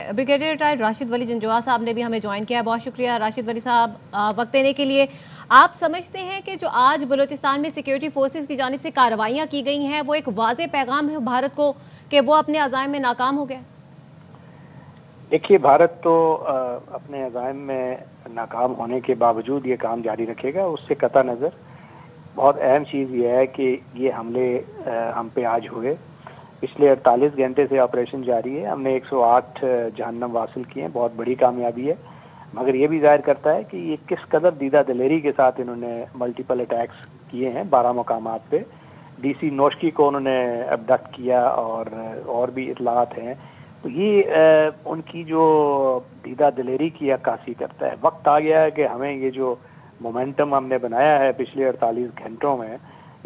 Brigadier retired Rashid वली जंजुआ साहब ने भी हमें ज्वाइन किया है। बहुत शुक्रिया राशिद वली साहब वक्त देने के लिए। आप समझते हैं कि जो आज बलूचिस्तान में सिक्योरिटी फोर्सेस की जानिब से कार्रवाइयाँ की गई हैं वो एक वाज़ेह पैगाम है भारत को कि वो अपने अज़ाइम में नाकाम हो गया? देखिए, भारत तो अपने अज़ाइम में नाकाम होने के बावजूद ये काम जारी रखेगा। उससे कतई नज़र बहुत अहम चीज़ ये है कि ये हमले हम पे आज हुए। पिछले 48 घंटे से ऑपरेशन जारी है। हमने 108 जहन्नम हासिल किए हैं, बहुत बड़ी कामयाबी है। मगर ये भी जाहिर करता है कि ये किस कदर दीदा दिलेरी के साथ इन्होंने मल्टीपल अटैक्स किए हैं 12 मकामात पे। डीसी नौशकी को उन्होंने अबडक्ट किया और भी इतलात हैं। तो ये उनकी जो दीदा दिलेरी की अक्कासी करता है। वक्त आ गया है कि हमें ये जो मोमेंटम हमने बनाया है पिछले 48 घंटों में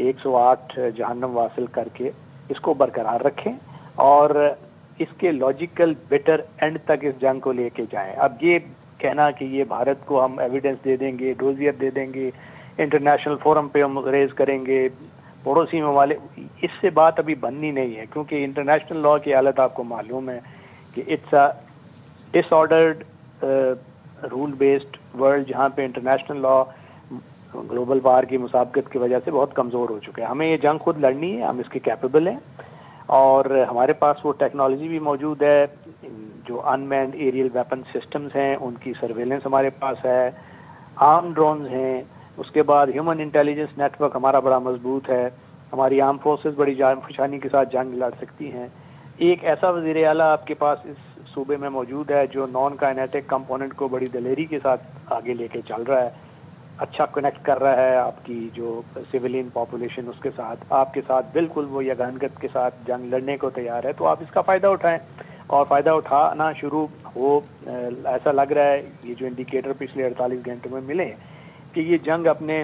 108 जहन्नम हासिल करके इसको बरकरार रखें और इसके लॉजिकल बेटर एंड तक इस जंग को लेके जाएं। अब ये कहना कि ये भारत को हम एविडेंस दे देंगे, डोजियर दे देंगे, इंटरनेशनल फोरम पे हम रेज करेंगे, पड़ोसी ममालिक, इससे बात अभी बननी नहीं है। क्योंकि इंटरनेशनल लॉ की हालत आपको मालूम है कि it's a disordered rule based world, जहाँ पे इंटरनेशनल लॉ ग्लोबल वार की मुसाबकत की वजह से बहुत कमज़ोर हो चुका है। हमें ये जंग खुद लड़नी है, हम इसके कैपेबल हैं और हमारे पास वो टेक्नोलॉजी भी मौजूद है। जो अनमैन्ड एरियल वेपन सिस्टम्स हैं उनकी सर्वेलेंस हमारे पास है, आर्म ड्रोन्स हैं, उसके बाद ह्यूमन इंटेलिजेंस नेटवर्क हमारा बड़ा मजबूत है। हमारी आर्म फोर्सेस बड़ी जान के साथ जंग लड़ सकती हैं। एक ऐसा वज़ीर आला आपके पास इस सूबे में मौजूद है जो नॉन काइनेटिक कंपोनेंट को बड़ी दिलेरी के साथ आगे लेके चल रहा है, अच्छा कनेक्ट कर रहा है आपकी जो सिविलियन पॉपुलेशन उसके साथ, आपके साथ बिल्कुल वो यगानगत के साथ जंग लड़ने को तैयार है। तो आप इसका फ़ायदा उठाएं और फ़ायदा उठाना शुरू हो। ऐसा लग रहा है ये जो इंडिकेटर पिछले 48 घंटों में मिले कि ये जंग अपने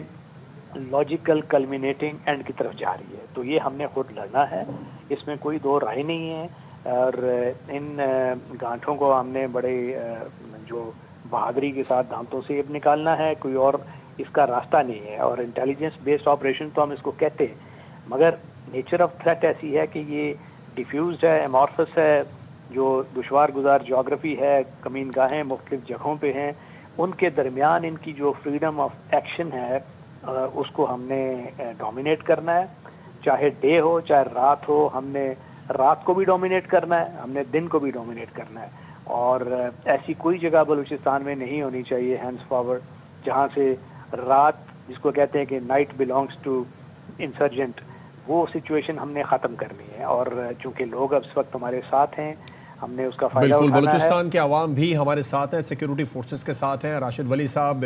लॉजिकल कल्मिनेटिंग एंड की तरफ जा रही है। तो ये हमने खुद लड़ना है, इसमें कोई दो राय नहीं है। और इन गांठों को हमने बड़े जो बहादुरी के साथ दांतों से निकालना है, कोई और इसका रास्ता नहीं है। और इंटेलिजेंस बेस्ड ऑपरेशन तो हम इसको कहते हैं, मगर नेचर ऑफ थ्रेट ऐसी है कि ये डिफ्यूज्ड है, एमॉर्फस है, जो दुश्वार गुजार जोग्राफी है, कमीन गाहें मुख्तलिफ जगहों पे हैं, उनके दरमियान इनकी जो फ्रीडम ऑफ एक्शन है उसको हमने डोमिनेट करना है। चाहे डे हो चाहे रात हो, हमने रात को भी डोमिनेट करना है, हमने दिन को भी डोमिनेट करना है। और ऐसी कोई जगह बलूचिस्तान में नहीं होनी चाहिए हैंड्स फॉरवर्ड जहाँ से रात, जिसको कहते हैं कि नाइट बिलोंग्स टू इंसर्जेंट, वो सिचुएशन हमने ख़त्म करनी है। और चूँकि लोग अब इस वक्त हमारे साथ हैं, हमने उसका फ़ायदा उठाना है। बलूचिस्तान के अवाम भी हमारे साथ हैं, सिक्योरिटी फोर्सेस के साथ हैं। राशिद वली साहब,